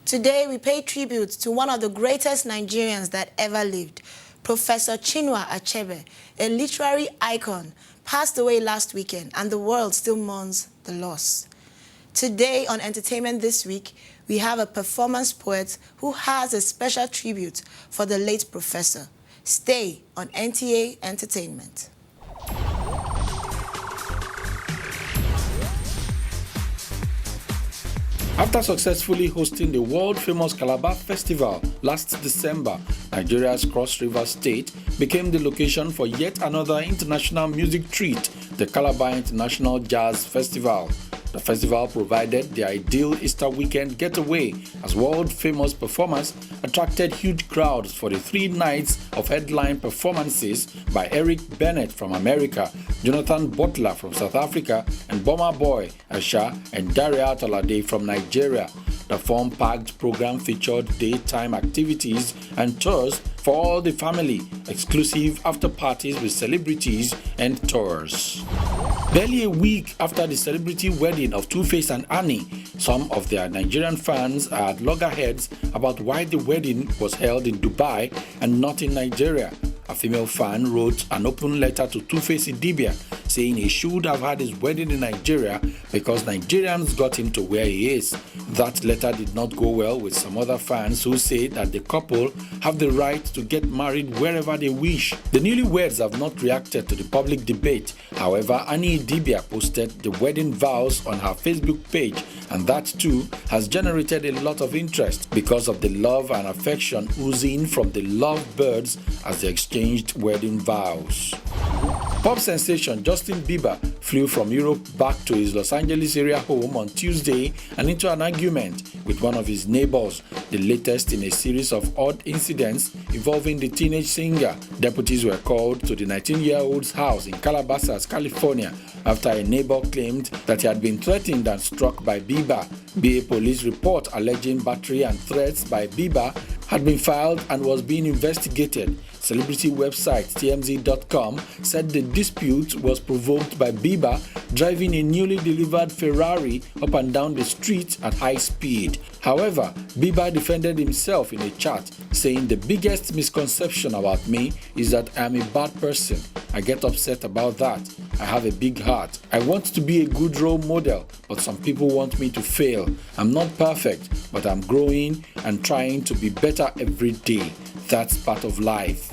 Today, we pay tribute to one of the greatest Nigerians that ever lived. Professor CHINUA ACHEBE, a literary icon, passed away last weekend, and the world still mourns the loss. Today on Entertainment This Week, we have a performance poet who has a special tribute for the late professor. Stay on NTA Entertainment. After successfully hosting the world-famous Calabar Festival last December, Nigeria's Cross River State became the location for yet another international music treat, the Calabar International Jazz Festival. The festival provided the ideal Easter weekend getaway as world-famous performers attracted huge crowds for the 3 nights of headline performances by Eric Bennett from America, Jonathan Butler from South Africa, and Burna Boy, Asha, and Daria Tolade from Nigeria. The fun-packed program featured daytime activities and tours for all the family, exclusive after-parties with celebrities and tours. Barely a week after the celebrity wedding of Two-Face and Annie, some of their Nigerian fans are at loggerheads about why the wedding was held in Dubai and not in Nigeria. A female fan wrote an open letter to Two-Face Idibia saying he should have had his wedding in Nigeria because Nigerians got him to where he is. That letter did not go well with some other fans who say that the couple have the right to get married wherever they wish. The newlyweds have not reacted to the public debate. However, Annie Idibia posted the wedding vows on her Facebook page, and that too has generated a lot of interest because of the love and affection oozing from the lovebirds as they exchanged wedding vows. Pop sensation Justin Bieber flew from Europe back to his Los Angeles area home on Tuesday and into an argument with one of his neighbors, the latest in a series of odd incidents involving the teenage singer. Deputies were called to the 19-year-old's house in Calabasas, California, after a neighbor claimed that he had been threatened and struck by Bieber. BA police report alleging battery and threats by Bieber had been filed and was being investigated. Celebrity website TMZ.com said the dispute was provoked by Bieber driving a newly delivered Ferrari up and down the street at high speed. However, Bieber defended himself in a chat, saying the biggest misconception about me is that I am a bad person. I get upset about that. I have a big heart. I want to be a good role model, but some people want me to fail. I'm not perfect, but I'm growing and trying to be better every day. That's part of life.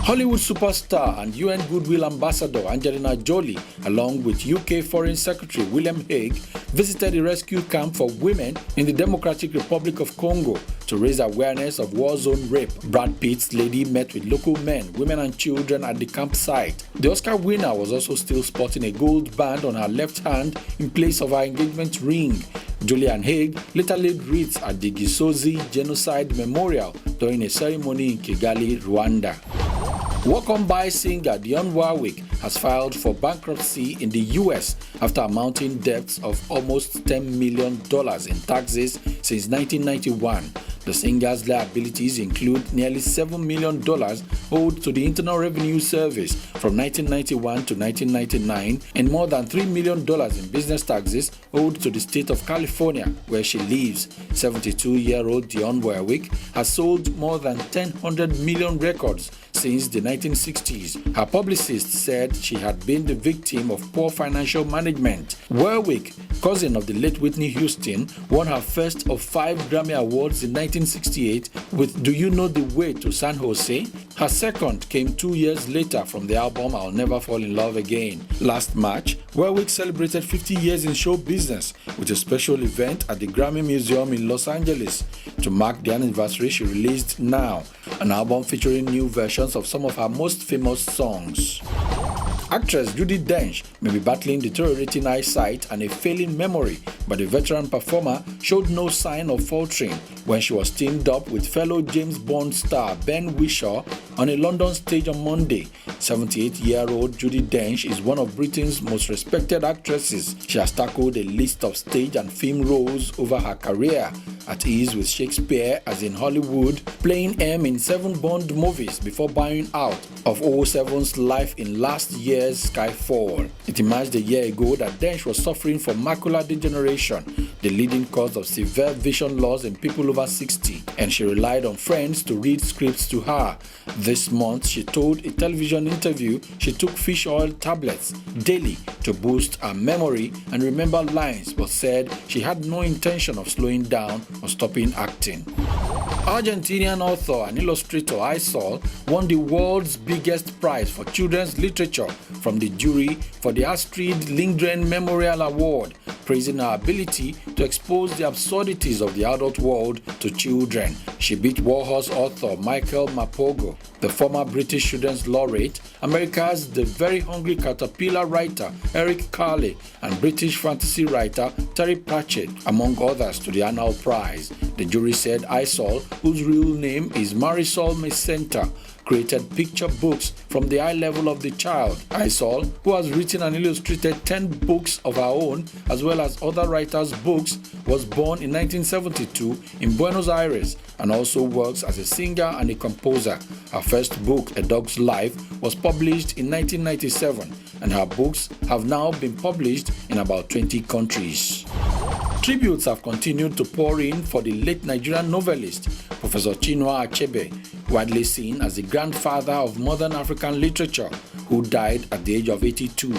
Hollywood superstar and UN Goodwill Ambassador Angelina Jolie, along with UK Foreign Secretary William Hague, visited a rescue camp for women in the Democratic Republic of Congo to raise awareness of war zone rape. Brad Pitt's lady met with local men, women and children at the campsite. The Oscar winner was also still sporting a gold band on her left hand in place of her engagement ring. Jolie and Hague later laid wreaths at the Gisozi Genocide Memorial during a ceremony in Kigali, Rwanda. Walk-on-by singer Dionne Warwick has filed for bankruptcy in the U.S. after amounting debts of almost $10 million in taxes since 1991. The singer's liabilities include nearly $7 million owed to the Internal Revenue Service from 1991 to 1999 and more than $3 million in business taxes owed to the state of California, where she lives. 72-year-old Dionne Warwick has sold more than 100 million records since the 1960s. Her publicist said she had been the victim of poor financial management. Warwick, cousin of the late Whitney Houston, won her first of 5 Grammy Awards in 1968 with Do You Know the Way to San Jose? Her second came 2 years later from the album I'll Never Fall in Love Again. Last March, Warwick celebrated 50 years in show business with a special event at the Grammy Museum in Los Angeles. To mark the anniversary, she released Now, an album featuring new versions of some of her most famous songs. Actress Judi Dench may be battling deteriorating eyesight and a failing memory, but the veteran performer showed no sign of faltering when she was teamed up with fellow James Bond star Ben Whishaw on a London stage on Monday. 78-year-old Judi Dench is one of Britain's most respected actresses. She has tackled a list of stage and film roles over her career, at ease with Shakespeare as in Hollywood, playing M in 7 Bond movies before bowing out of 007's life in last year's Skyfall. It emerged a year ago that Dench was suffering from macular degeneration. the leading cause of severe vision loss in people over 60, and she relied on friends to read scripts to her. This month, she told a television interview she took fish oil tablets daily to boost her memory and remember lines, but said she had no intention of slowing down or stopping acting. Argentinian author and illustrator Aisol won the world's biggest prize for children's literature from the jury for the Astrid Lindgren Memorial Award, praising her ability to expose the absurdities of the adult world to children. She beat Warhorse author Michael Mapogo, the former British Children's Laureate, America's The Very Hungry Caterpillar writer Eric Carle, and British fantasy writer Terry Pratchett, among others, to the annual prize. The jury said Aisol, whose real name is Marisol Mesenta, created picture books from the eye level of the child. Aisol, who has written and illustrated 10 books of her own, as well as other writers' books, was born in 1972 in Buenos Aires and also works as a singer and a composer. Her first book, A Dog's Life, was published in 1997, and her books have now been published in about 20 countries. Tributes have continued to pour in for the late Nigerian novelist, Professor CHINUA Achebe, widely seen as the grandfather of modern African literature, who died at the age of 82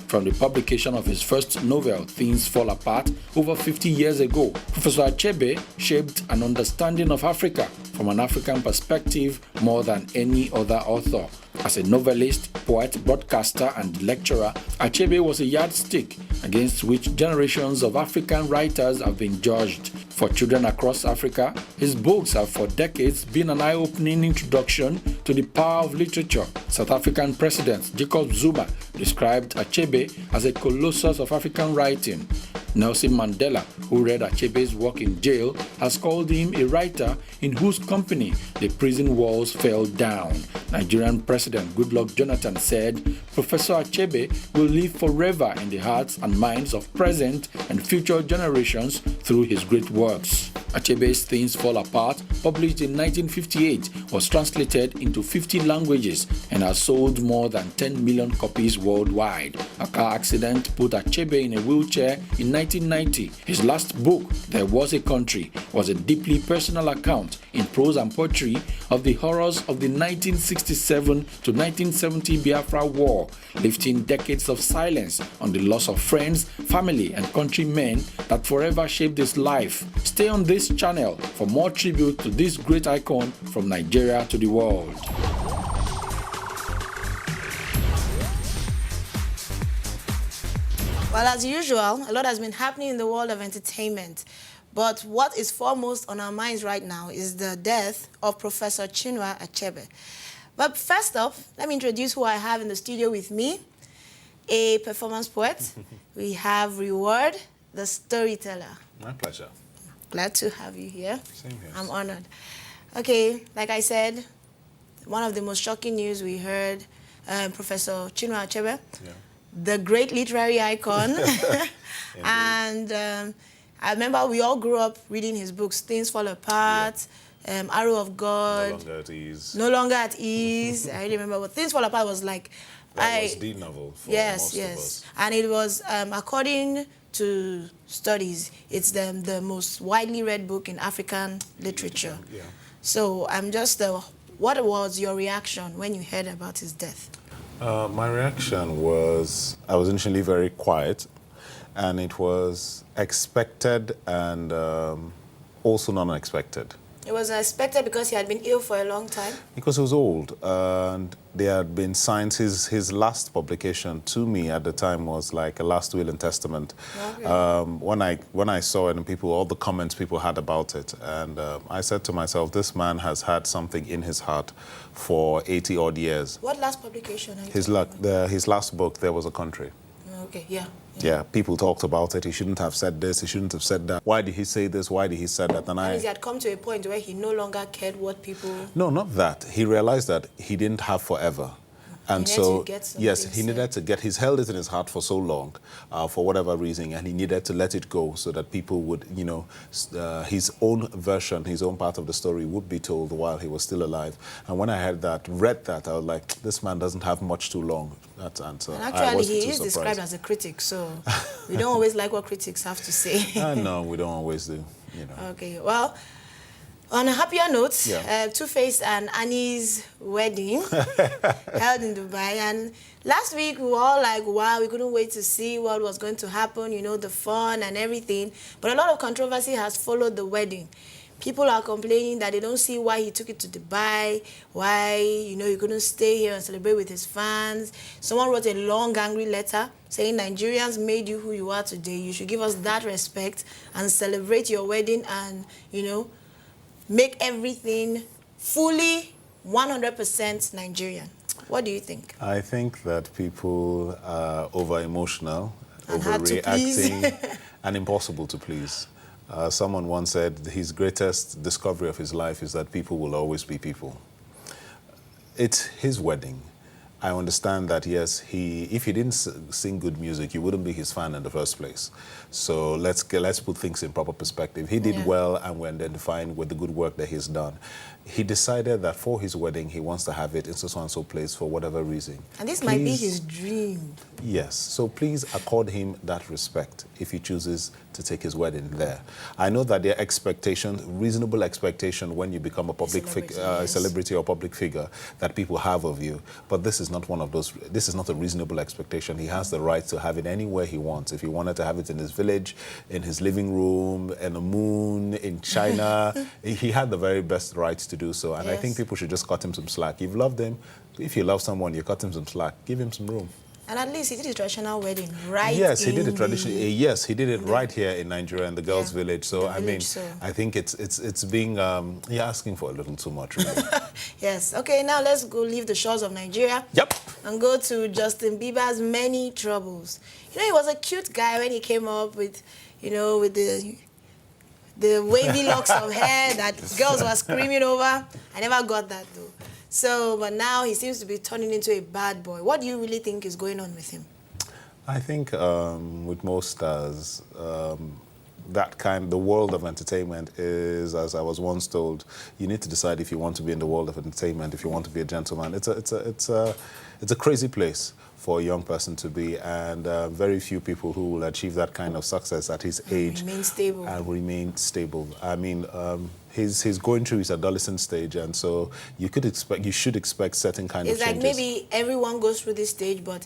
from the publication of his first novel, Things Fall Apart, over 50 years ago. Professor Achebe shaped an understanding of Africa from an African perspective more than any other author. As a novelist, poet, broadcaster, and lecturer, Achebe was a yardstick against which generations of African writers have been judged. For children across Africa, his books have for decades been an eye-opening introduction to the power of literature. South African President Jacob Zuma described Achebe as a colossus of African writing. Nelson Mandela, who read Achebe's work in jail, has called him a writer in whose company the prison walls fell down. Nigerian President Goodluck Jonathan said Professor Achebe will live forever in the hearts and minds of present and future generations through his great works. Achebe's Things Fall Apart, published in 1958, was translated into 50 languages and has sold more than 10 million copies worldwide. A car accident put Achebe in a wheelchair in 1990. His last book, There Was a Country, was a deeply personal account in prose and poetry of the horrors of the 1967 to 1970 Biafra War, lifting decades of silence on the loss of friends, family, and countrymen that forever shaped his life. Stay on this channel for more tribute to this great icon from Nigeria to the world. Well, as usual, a lot has been happening in the world of entertainment. But what is foremost on our minds right now is the death of Professor CHINUA Achebe. But first off, let me introduce who I have in the studio with me. A performance poet. We have Reward, the storyteller. My pleasure. Glad to have you here. Same here. I'm honored. Okay, like I said, one of the most shocking news we heard, Professor CHINUA Achebe, the great literary icon. And I remember we all grew up reading his books, Things Fall Apart, Arrow of God. No Longer at Ease. No Longer at Ease. I really remember, but Things Fall Apart was like... That was the novel for most of us. And it was, according to studies, it's the most widely read book in African literature. Yeah. So I'm just, what was your reaction when you heard about his death? My reaction was, I was initially very quiet, and it was expected and also non-unexpected. It was expected because he had been ill for a long time? Because he was old, and there had been signs. His last publication to me at the time was like a last will and testament. Okay. When I saw it and all the comments people had about it, and I said to myself, this man has had something in his heart for 80-odd years. What last publication? His last book, There Was a Country. Okay, yeah. Yeah, people talked about it. He shouldn't have said this. He shouldn't have said that. Why did he say this? Why did he say that? And he had come to a point where he no longer cared what people... No, not that. He realized that he didn't have forever. And He so, needed to get yes, something he needed to get, he's held it in his heart for so long, for whatever reason, and he needed to let it go so that people would, you know, his own version, his own part of the story would be told while he was still alive. And when I heard that, read that, I was like, this man doesn't have much too long. That's answer. And actually, he is described as a critic, so we don't always like what critics have to say. No, we don't always do, you know. Okay, well, on a happier note, Yeah. Two-Face and Annie's wedding held in Dubai. And last week, we were all like, wow, we couldn't wait to see what was going to happen, you know, the fun and everything. But a lot of controversy has followed the wedding. People are complaining that they don't see why he took it to Dubai, why, you know, he couldn't stay here and celebrate with his fans. Someone wrote a long, angry letter saying, Nigerians made you who you are today. You should give us that respect and celebrate your wedding and, you know, make everything fully 100% Nigerian. What do you think? I think that people are over-emotional, And hard to please. overreacting, and impossible to please. Someone once said his greatest discovery of his life is that people will always be people. It's his wedding. I understand that, yes, if he didn't sing good music, you wouldn't be his fan in the first place. So let's put things in proper perspective. He did well, and we're identifying with the good work that he's done. He decided that for his wedding, he wants to have it in so-and-so place for whatever reason. And this might be his dream. Yes, so please accord him that respect if he chooses to take his wedding there. I know that there are expectations, reasonable expectation when you become a public celebrity or public figure that people have of you, but this is not one of those. This is not a reasonable expectation. He has the right to have it anywhere he wants. If he wanted to have it in his village, in his living room, in the moon, in China, he had the very best right to do so, and I think people should just cut him some slack. You've loved him. If you love someone, you cut him some slack. Give him some room. And at least he did his traditional wedding right. Yes, he did it traditionally. Yes, he did it right here in Nigeria, in the girls' village. So I mean, I think it's being you're asking for a little too much, really. Yes. Okay, now let's go leave the shores of Nigeria. Yep. And go to Justin Bieber's many troubles. You know, he was a cute guy when he came up with, you know, with the wavy locks of hair that girls were screaming over. I never got that though. So, but now he seems to be turning into a bad boy. What do you really think is going on with him? I think with most stars, the world of entertainment is, as I was once told, you need to decide if you want to be in the world of entertainment, if you want to be a gentleman. It's a crazy place for a young person to be, and very few people who will achieve that kind of success at his age remain stable. I mean, he's going through his adolescent stage, and so you should expect certain kind of changes. It's like maybe everyone goes through this stage, but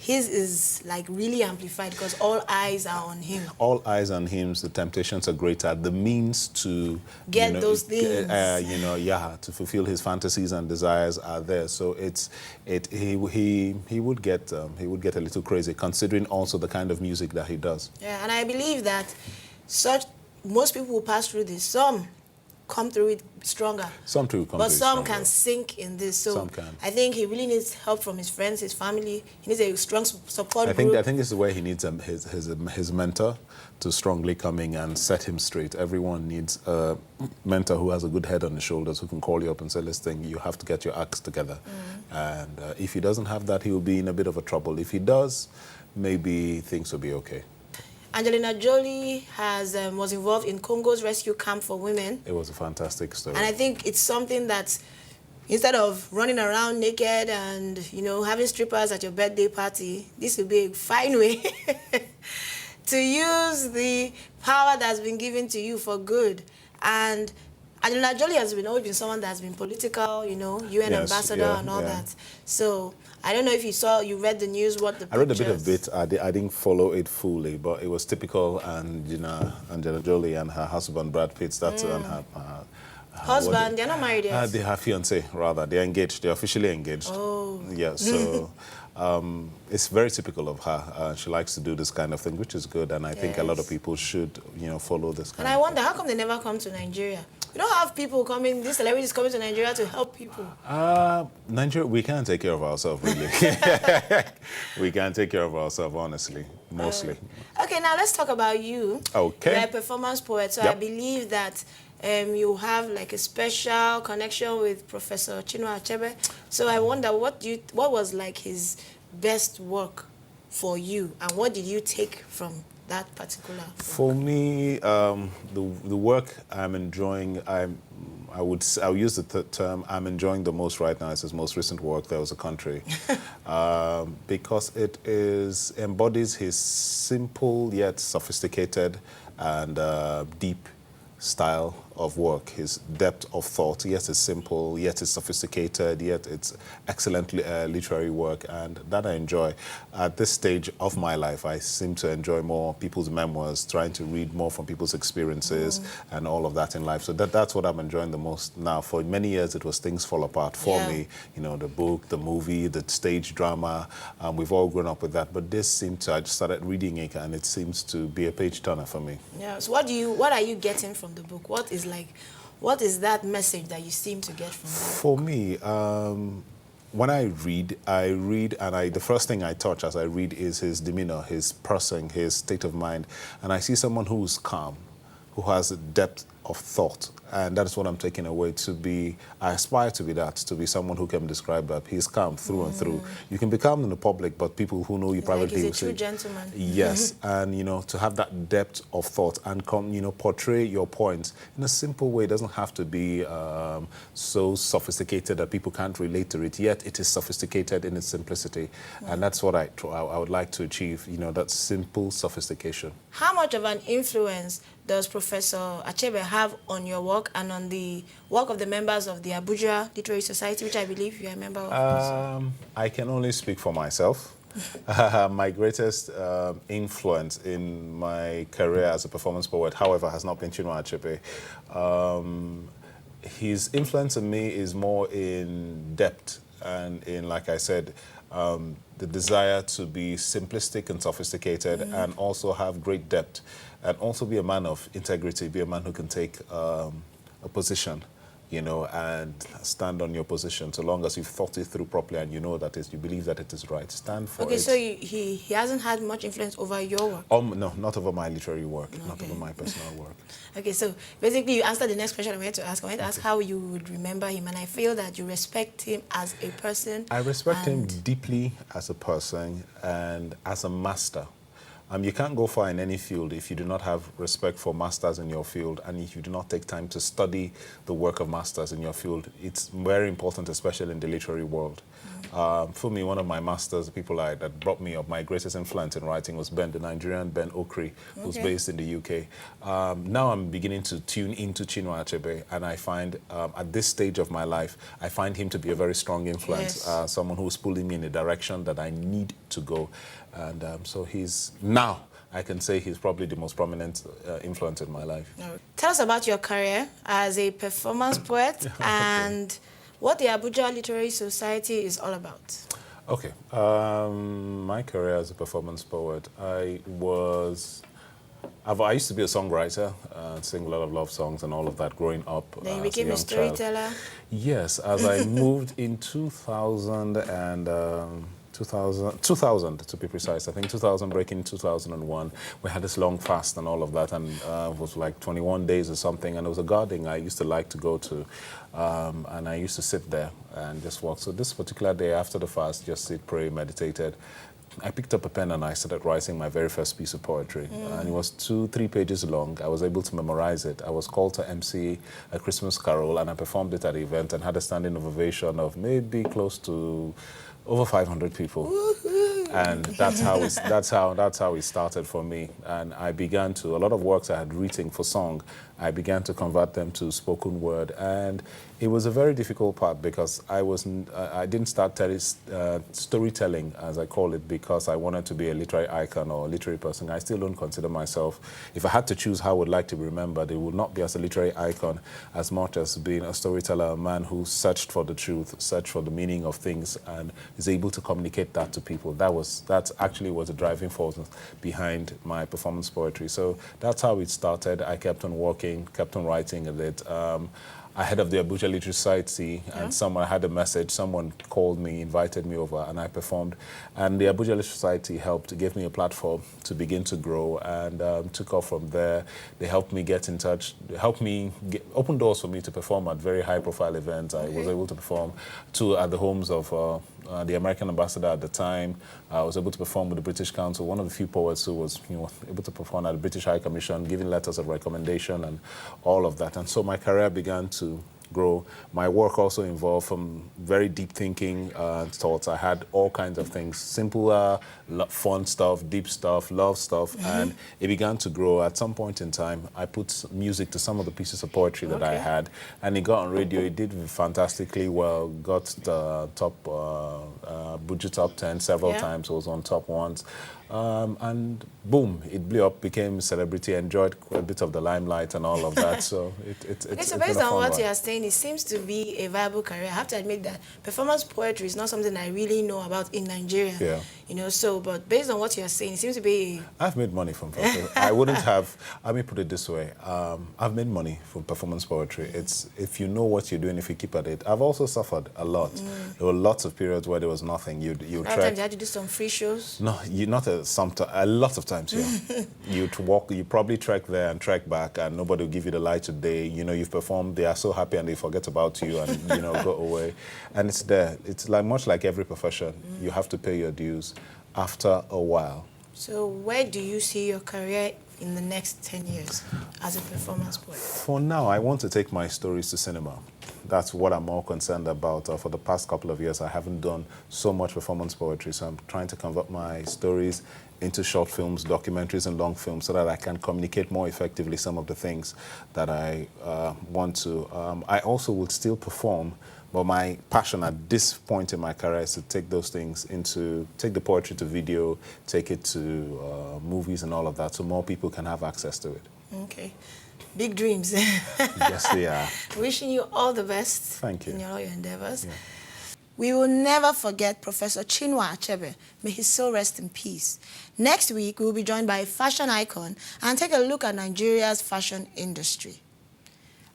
his is like really amplified because all eyes are on him. All eyes on him. The temptations are greater. The means to get those things, to fulfill his fantasies and desires are there. So he would get a little crazy, considering also the kind of music that he does. Yeah, and I believe that most people will pass through this. Some come through it stronger. Some too come but through it some stronger. can sink in this. So some can. I think he really needs help from his friends, his family. He needs a strong support group. I think this is where he needs his mentor to strongly come in and set him straight. Everyone needs a mentor who has a good head on his shoulders, who can call you up and say, listen, you have to get your acts together. And if he doesn't have that, he will be in a bit of a trouble. If he does, maybe things will be okay. Angelina Jolie was involved in Congo's rescue camp for women. It was a fantastic story. And I think it's something that, instead of running around naked and, you know, having strippers at your birthday party, this would be a fine way to use the power that's been given to you for good. And Angelina Jolie has always been someone that's been political, you know, UN ambassador and all that. So I don't know if you read the news, what the pictures... I read a bit. I didn't follow it fully, but it was typical. And, you know, Angelina Jolie and her husband, Brad Pitt, that's and her husband, they're not married yet. They have fiancé, rather. They're engaged. They're officially engaged. Oh. Yeah, so it's very typical of her. She likes to do this kind of thing, which is good. And I think a lot of people should, you know, follow this kind of thing. And I wonder, how come they never come to Nigeria? We don't have people coming, these celebrities coming to Nigeria to help people. Nigeria, we can't take care of ourselves, really. We can't take care of ourselves, honestly, mostly. Okay, now let's talk about you. Okay. You're a performance poet, so I believe that you have like a special connection with Professor CHINUA ACHEBE. So I wonder, what was like his best work for you, and what did you take from that particular work? For me, the work I'm enjoying, I'll use the term I'm enjoying the most right now is his most recent work, There Was a Country, because it embodies his simple yet sophisticated and deep style of work, his depth of thought. Yes, it's simple, yet it's sophisticated, yet it's excellent literary work, and that I enjoy. At this stage of my life, I seem to enjoy more people's memoirs, trying to read more from people's experiences and all of that in life. So that's what I'm enjoying the most now. For many years, it was Things Fall Apart for me. You know, the book, the movie, the stage drama. We've all grown up with that, but this seemed to, I just started reading it, and it seems to be a page turner for me. Yeah. So what are you getting from the book? What is that message that you seem to get from that? For me, when I read, and the first thing I touch as I read is his demeanor, his person, his state of mind. And I see someone who's calm, who has a depth of thought. And that is what I'm taking away to be. I aspire to be that, to be someone who can describe that. He's calm through and through. You can be calm in the public, but people who know you privately He's a true gentleman. Yes, and you know, to have that depth of thought and portray your points in a simple way. It doesn't have to be so sophisticated that people can't relate to it. Yet it is sophisticated in its simplicity, and that's what I would like to achieve. You know, that simple sophistication. How much of an influence does Professor ACHEBE have on your work and on the work of the members of the Abuja Literary Society, which I believe you are a member of? I can only speak for myself. My greatest influence in my career as a performance poet, however, has not been CHINUA ACHEBE. His influence on me is more in depth and in, like I said, the desire to be simplistic and sophisticated and also have great depth, and also be a man of integrity, be a man who can take a position, you know, and stand on your position so long as you've thought it through properly and you know that you believe that it is right. Stand for it. Okay, so he hasn't had much influence over your work? No, not over my literary work, not over my personal work. Okay, so basically you answered the next question I wanted to ask. I wanted to ask how you would remember him, and I feel that you respect him as a person. I respect him deeply as a person and as a master. You can't go far in any field if you do not have respect for masters in your field, and if you do not take time to study the work of masters in your field. It's very important, especially in the literary world. For me, one of my masters, the people that brought me up, my greatest influence in writing was the Nigerian Ben Okri, who's based in the UK. Now I'm beginning to tune into CHINUA ACHEBE, and I find at this stage of my life, I find him to be a very strong influence, someone who's pulling me in a direction that I need to go. And so now I can say he's probably the most prominent influence in my life. Tell us about your career as a performance poet and what the Abuja Literary Society is all about. Okay. My career as a performance poet, I used to be a songwriter, sing a lot of love songs and all of that growing up. Then you became a storyteller? Yes, as I moved in 2000 to be precise. I think 2000, breaking 2001, we had this long fast and all of that, and it was like 21 days or something, and it was a garden I used to like to go to, and I used to sit there and just walk. So this particular day after the fast, just sit, pray, meditated. I picked up a pen and I started writing my very first piece of poetry. And it was 2-3 pages long. I was able to memorize it. I was called to MC a Christmas carol, and I performed it at the event and had a standing ovation of maybe close to over 500 people. And that's how it started for me. And I began to, a lot of works I had written for song, I began to convert them to spoken word. And it was a very difficult part because I didn't start storytelling, as I call it, because I wanted to be a literary icon or a literary person. I still don't consider myself, if I had to choose how I would like to be remembered, it would not be as a literary icon as much as being a storyteller, a man who searched for the truth, searched for the meaning of things, and is able to communicate that to people. That actually was the driving force behind my performance poetry. So that's how it started. I kept on working, kept on writing a bit. head of the Abuja Literary Society, and someone had a message. Someone called me, invited me over, and I performed. And the Abuja Literary Society gave me a platform to begin to grow, and took off from there. They helped me get in touch, open doors for me to perform at very high-profile events. I was able to perform at the homes of the American ambassador at the time. I was able to perform with the British Council, one of the few poets who was able to perform at the British High Commission, giving letters of recommendation and all of that. And so my career began to grow. My work also involved from very deep thinking thoughts. I had all kinds of things, simple, fun stuff, deep stuff, love stuff, and it began to grow. At some point in time, I put music to some of the pieces of poetry that I had, and it got on radio. It did fantastically well, got the top, Buju Top 10 several times. It was on top ones. And boom, it blew up, became a celebrity, enjoyed a bit of the limelight and all of that. So it's based on what you are saying, it seems to be a viable career. I have to admit that performance poetry is not something I really know about in Nigeria. Yeah. But based on what you are saying, it seems to be... I've made money from performance. I wouldn't have, let me put it this way. I've made money from performance poetry. It's, if you know what you're doing, if you keep at it. I've also suffered a lot. There were lots of periods where there was nothing. You Sometimes you had to do some free shows? No, a lot of times, yeah. You probably trek there and trek back, and nobody will give you the light of day. You've performed, they are so happy and they forget about you and, go away. And it's there. It's much like every profession. You have to pay your dues after a while. So where do you see your career in the next 10 years as a performance poet? For now, I want to take my stories to cinema. That's what I'm more concerned about. For the past couple of years, I haven't done so much performance poetry, so I'm trying to convert my stories into short films, documentaries, and long films so that I can communicate more effectively some of the things that I want to. I also will still perform, but my passion at this point in my career is to take those things take the poetry to video, take it to movies and all of that, so more people can have access to it. Okay. Big dreams. Yes, they are. Wishing you all the best. Thank you. In all your endeavors. Yeah. We will never forget Professor CHINUA ACHEBE. May his soul rest in peace. Next week, we will be joined by a fashion icon and take a look at Nigeria's fashion industry.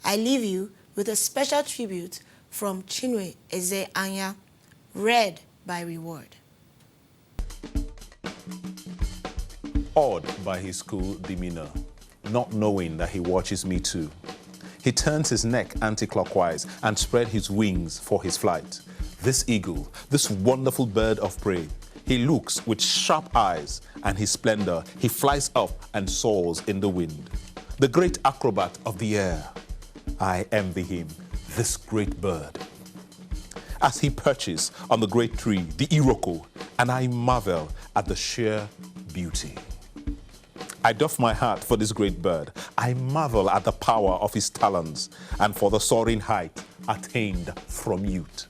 I leave you with a special tribute from Chinwe Eze Anya, read by Reward. Awed by his cool demeanor, not knowing that he watches me too. He turns his neck anti-clockwise and spread his wings for his flight. This eagle, this wonderful bird of prey, he looks with sharp eyes, and his splendor, he flies up and soars in the wind. The great acrobat of the air. I envy him, this great bird. As he perches on the great tree, the iroko, and I marvel at the sheer beauty. I doff my hat for this great bird. I marvel at the power of his talons and for the soaring height attained from youth.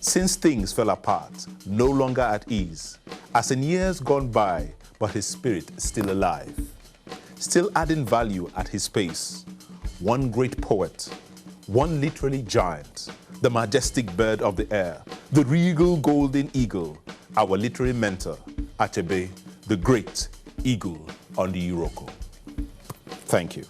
Since things fell apart, no longer at ease, as in years gone by, but his spirit still alive, still adding value at his pace. One great poet, one literally giant, the majestic bird of the air, the regal golden eagle, our literary mentor, ACHEBE, the great eagle on the Iroko. Thank you.